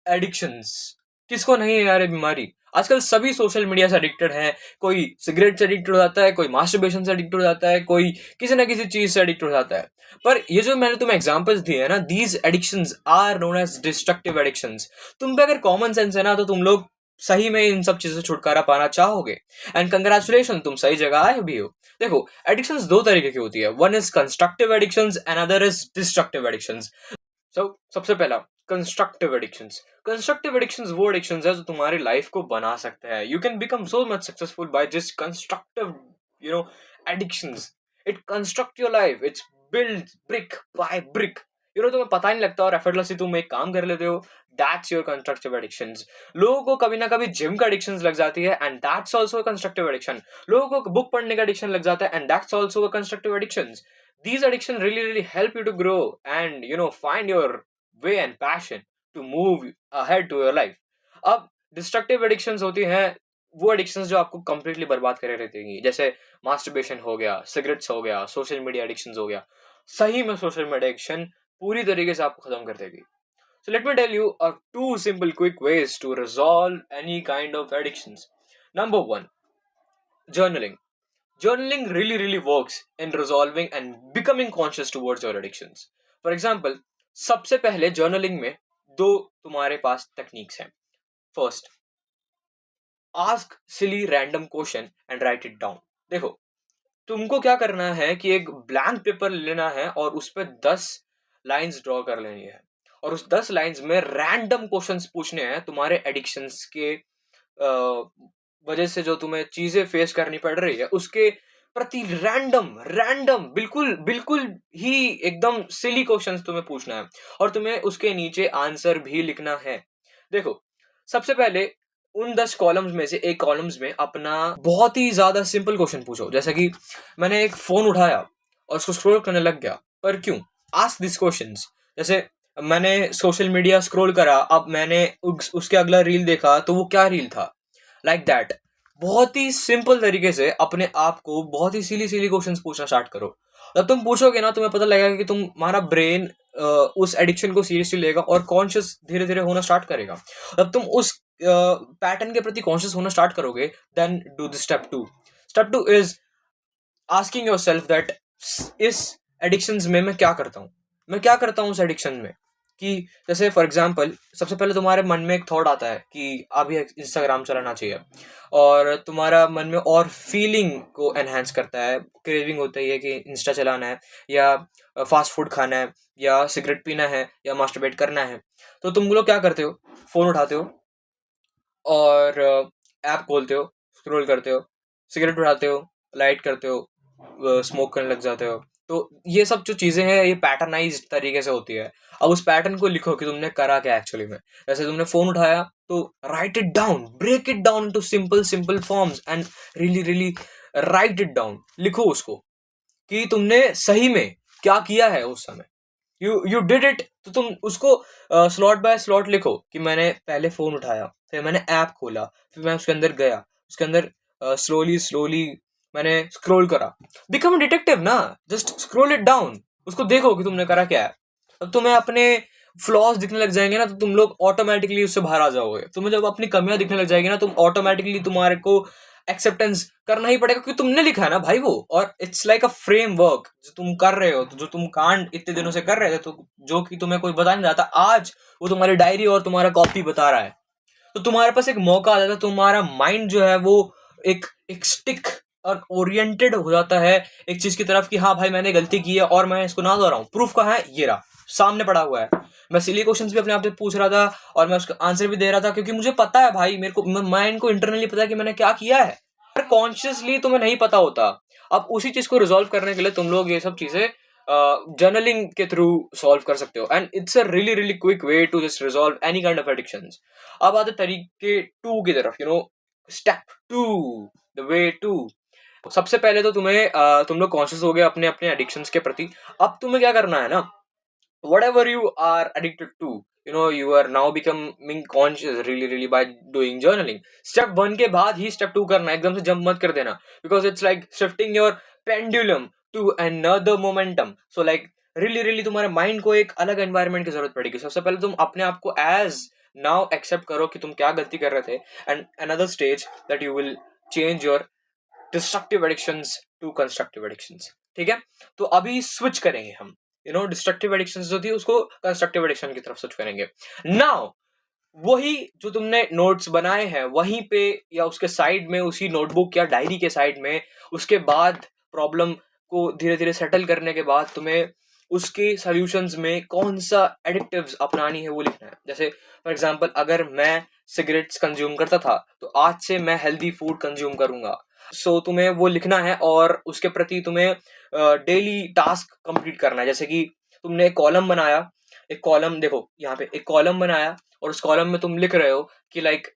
Addictions, किसको नहीं है यार ये बीमारी। आजकल सभी सोशल मीडिया से एडिक्टेड है। कोई सिगरेट से एडिक्टेड हो जाता है, कोई मास्टरबेशन से एडिक्टेड हो जाता है, कोई किसी ना किसी चीज से एडिक्ट हो जाता है। पर ये जो मैंने तुम्हें एग्जांपल्स दिए हैं ना, these addictions are known as destructive addictions. तुम पे अगर कॉमन सेंस है ना, तो तुम लोग सही में इन सब चीजों से छुटकारा पाना चाहोगे। एंड कंग्रेचुलेशन, तुम सही जगह आए भी हो। देखो, एडिक्शंस दो तरीके की होती है, one is constructive addictions and other is destructive addictions. सबसे पहला, कंस्ट्रक्टिव एडिक्शंस। कंस्ट्रक्टिव एडिक्शंस वो एडिक्शंस है जो तुम्हारी लाइफ को बना सकते हैं। You can become so much successful by just constructive addictions. It construct your life, it's build brick by brick. तुम्हें पता ही नहीं लगता और एफर्टलेसली तुम एक काम कर लेते हो। That's your constructive addictions. लोगों को कभी ना कभी जिम का एडिक्शन लग जाती है and that's also constructive addiction. लोगों को बुक पढ़ने का एडिक्शन लग जाता है and that's also constructive addiction. These addictions really help you to grow and find your way and passion to move ahead to your life. अब destructive addictions होती हैं वो एडिक्शंस जो आपको कंप्लीटली बर्बाद करे रहती हैं, जैसे मास्टरबेशन हो गया, सिगरेट्स हो गया, सोशल मीडिया एडिक्शंस हो गया। सही में सोशल मीडिया एडिक्शन पूरी तरीके से आपको खत्म कर देगी। So let me tell you two simple quick ways to resolve any kind of addictions. Number one, journaling. Journaling really works in resolving and becoming conscious towards your addictions. For example, सबसे पहले journaling में दो तुम्हारे पास techniques हैं. First, ask silly random question and write it down. देखो, तुमको क्या करना है कि एक ब्लैंक पेपर लेना है और उस पर 10 लाइंस ड्रॉ कर लेनी है और उस 10 लाइंस में रैंडम क्वेश्चंस पूछने हैं तुम्हारे एडिक्शंस के वजह से जो तुम्हें चीजें फेस करनी पड़ रही है उसके प्रति रैंडम बिल्कुल ही एकदम सिली क्वेश्चंस तुम्हें पूछना है और तुम्हें उसके नीचे आंसर भी लिखना है। देखो, सबसे पहले उन 10 कॉलम्स में से एक कॉलम्स में अपना बहुत ही ज्यादा सिंपल क्वेश्चन पूछो, जैसे कि मैंने एक फोन उठाया और उसको स्क्रॉल करने लग गया, पर क्यों? Ask this questions. जैसे मैंने सोशल मीडिया स्क्रॉल करा, अब मैंने उसके अगला रील देखा तो वो क्या रील था, लाइक दैट। बहुत ही सिंपल तरीके से अपने आप को बहुत ही सिली क्वेश्चंस पूछना स्टार्ट करो। जब तुम पूछोगे ना, तुम्हें पता लगेगा कि तुम्हारा ब्रेन उस एडिक्शन को सीरियसली लेगा और कॉन्शियस धीरे धीरे होना स्टार्ट करेगा। जब तुम उस पैटर्न के प्रति कॉन्शियस होना स्टार्ट करोगे, then do the step two. Step two is asking yourself that इस एडिक्शंस में मैं क्या करता हूँ उस एडिक्शन में। कि जैसे फॉर एग्जांपल, सबसे पहले तुम्हारे मन में एक थॉट आता है कि अभी इंस्टाग्राम चलाना चाहिए और तुम्हारा मन में और फीलिंग को एनहांस करता है, क्रेविंग होती है कि इंस्टा चलाना है या फास्ट फूड खाना है या सिगरेट पीना है या मास्टरबेट करना है। तो तुम लोग क्या करते हो, फोन उठाते हो और ऐप खोलते हो, स्क्रॉल करते हो, सिगरेट उठाते हो, लाइट करते हो, स्मोक करने लग जाते हो। तो ये सब जो चीजें हैं ये पैटर्नाइज्ड तरीके से होती है। अब उस पैटर्न को लिखो कि तुमने करा क्या एक्चुअली में। जैसे तुमने फोन उठाया तो write it down, break it down into simple forms and really write it down. लिखो उसको कि तुमने सही में क्या किया है उस समय। यू डिड इट, तो तुम उसको स्लॉट बाय स्लॉट लिखो कि मैंने पहले फोन उठाया, फिर मैंने ऐप खोला, फिर मैं उसके अंदर गया, उसके अंदर स्लोली मैंने स्क्रॉल करा। बिकम डिटेक्टिव ना, जस्ट स्क्रॉल इट डाउन, उसको देखो कि तुमने करा क्या है। अब तुम्हें अपने फ्लॉज दिखने लग जाएंगे ना, तो तुम लोग ऑटोमेटिकली उससे बाहर आ जाओगे। तुम्हें जब अपनी कमियां दिखने लग जाएगी ना, तुम ऑटोमेटिकली तुम्हारे को एक्सेप्टेंस करना ही पड़ेगा क्योंकि तुमने लिखा है ना भाई वो। और इट्स लाइक अ फ्रेमवर्क जो तुम कर रहे हो, तो जो तुम कांड इतने दिनों से कर रहे थे, तो जो कि तुम्हें कोई बता नहीं जाता, आज वो तुम्हारी डायरी और तुम्हारा कॉपी बता रहा है। तो तुम्हारे पास एक मौका आ जाता है, तुम्हारा माइंड जो है वो एक स्टिक और ओरिएंटेड हो जाता है एक चीज की तरफ कि हाँ भाई मैंने गलती की है और मैं इसको ना दोहराऊं। प्रूफ कहाँ है? ये रहा, सामने पड़ा हुआ है। मैं सिली क्वेश्चंस भी अपने आप से पूछ रहा था और मैं उसका आंसर भी दे रहा था क्योंकि मुझे पता है भाई, मेरे को माइंड को इंटरनली पता है कि मैंने क्या किया है, पर कॉन्शियसली तुम्हें नहीं पता होता। अब उसी चीज को रिजॉल्व करने के लिए तुम लोग ये सब चीजें जर्नलिंग के थ्रू सॉल्व कर सकते हो and it's a really quick way to just resolve any kind of addictions. अब आते तरीके टू की तरफ, step two, the way two. सबसे पहले तो तुम लोग कॉन्शियस हो गए अपने अपने एडिक्शंस के प्रति। अब तुम्हें क्या करना है ना, whatever you are addicted to, you are now becoming conscious really by doing journaling. Step 1 के बाद ही step 2 करना है, एकदम से जंप मत कर देना, because it's like shifting your pendulum to another momentum. So like really तुम्हारे माइंड को एक अलग एनवायरनमेंट की जरूरत पड़ेगी। सबसे पहले तुम अपने आप को एज नाउ एक्सेप्ट करो कि तुम क्या गलती कर रहे थे, and another stage that you will change your destructive addictions to constructive addictions. ठीक है, तो अभी स्विच करेंगे हम, डिस्ट्रक्टिव एडिक्शंस जो थी उसको कंस्ट्रक्टिव एडिक्शन की तरफ स्विच करेंगे। नाउ वही जो तुमने नोट्स बनाए हैं वहीं पे या उसके साइड में, उसी नोटबुक या डायरी के साइड में, उसके बाद प्रॉब्लम को धीरे धीरे सेटल करने के बाद तुम्हें उसके सॉल्यूशंस में कौन सा एडिक्टिव्स अपनानी है वो लिखना है। जैसे फॉर एग्जांपल, अगर मैं सिगरेट्स कंज्यूम करता था तो आज से मैं हेल्दी फूड कंज्यूम करूंगा। सो तुम्हें वो लिखना है और उसके प्रति तुम्हें डेली टास्क कंप्लीट करना है। जैसे कि तुमने एक कॉलम बनाया, एक कॉलम देखो यहाँ पे, एक कॉलम बनाया और उस कॉलम में तुम लिख रहे हो कि like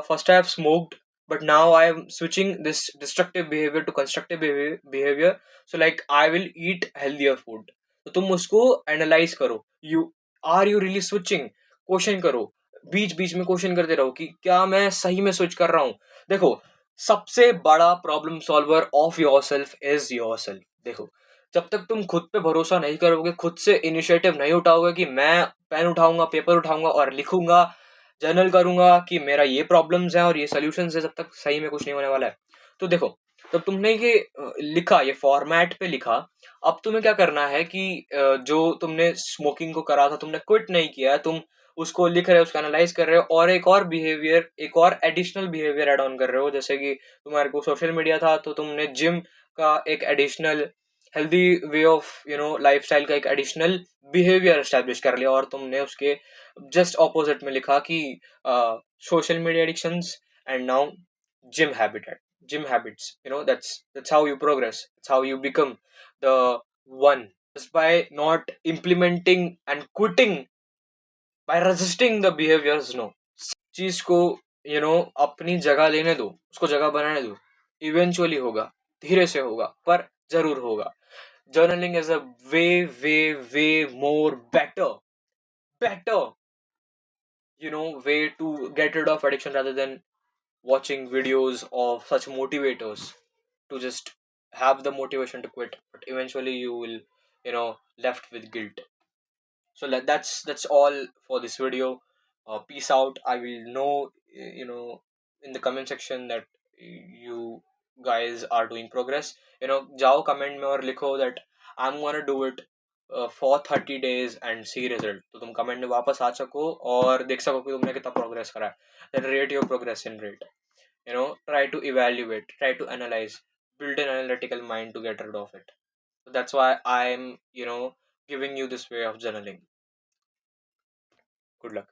first I have smoked but now I am switching this destructive behaviour to constructive behaviour, so like I will eat healthier food. तो तुम उसको एनालाइज करो, यू रियली स्विचिंग, क्वेश्चन करो, बीच बीच में क्वेश्चन करते रहो कि क्या मैं सही में स्विच कर रहा हूँ। देखो, सबसे बड़ा problem solver of your self is your self. देखो, जब तक तुम खुद पे भरोसा नहीं करोगे, खुद से इनिशिएटिव नहीं उठाओगे कि मैं पेन उठाऊंगा, पेपर उठाऊंगा और लिखूंगा, जर्नल करूंगा कि मेरा ये प्रॉब्लम्स हैं और ये सॉल्यूशंस है, जब तक सही में कुछ नहीं होने वाला है। तो देखो, तब तुमने ये लिखा, ये फॉर्मेट पे लिखा, अब तुम्हें क्या करना है कि जो तुमने स्मोकिंग को करा था, तुमने क्विट नहीं किया, तुम उसको लिख रहे हो, उसको एनालाइज कर रहे हो और एक और बिहेवियर, एक और एडिशनल बिहेवियर एड ऑन कर रहे हो। जैसे कि तुम्हारे को सोशल मीडिया था तो तुमने जिम का एक additional healthy way of lifestyle का एक एडिशनल बिहेवियर एस्टेब्लिश कर लिया, और तुमने उसके जस्ट ऑपोजिट में लिखा कि social media addictions and now gym habit, gym habits. That's how you progress, that's how you become the one, just by not implementing and quitting, by resisting the behaviors. No, चीज को अपनी जगह लेने दो, उसको जगह बनाने दो, इवेंचुअली होगा, धीरे से होगा पर जरूर होगा। Journaling is a way way way more better way to get rid of addiction rather than watching videos of such motivators to just have the motivation to quit, but eventually you will left with guilt. So that's all for this video. Peace out. I will know in the comment section that you guys are doing progress. जाओ comment में और लिखो that I'm gonna do it for 30 days and see result. तो तुम comment में वापस आ सको और देख सको कि तुमने कितना progress करा है. Then rate your progress in rate. Try to evaluate, try to analyze, build an analytical mind to get rid of it. So that's why I'm giving you this way of journaling. Good luck.